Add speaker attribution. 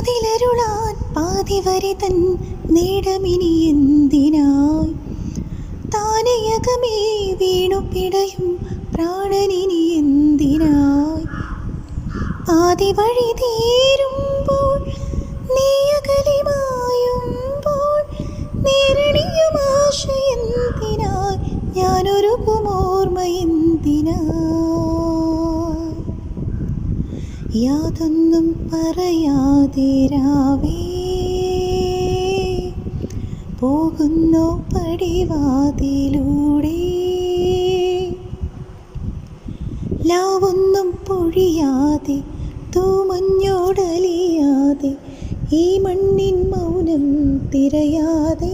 Speaker 1: കാതിലരുളാൻ പാതിവരെ തൻ നേടമിനി എന്തിനായി താനയകമേ വീണു പിടയും പ്രാണനിനി എന്തിനായി ആദി വഴി തീരുമ്പോൾ നീയകലിമായുമ്പോൾ നേരണിയുമാശ എന്തിനായി ഞാനൊരു കുമോർമ്മ എന്തിനായി യാതൊന്നും പറയാതെ രാവേ പോകുന്നു പടിവാതിലൂടെ ലാവൊന്നും പൊഴിയാതെ തൂമഞ്ഞോടലിയാതെ ഈ മണ്ണിൻ മൗനം തിരയാതെ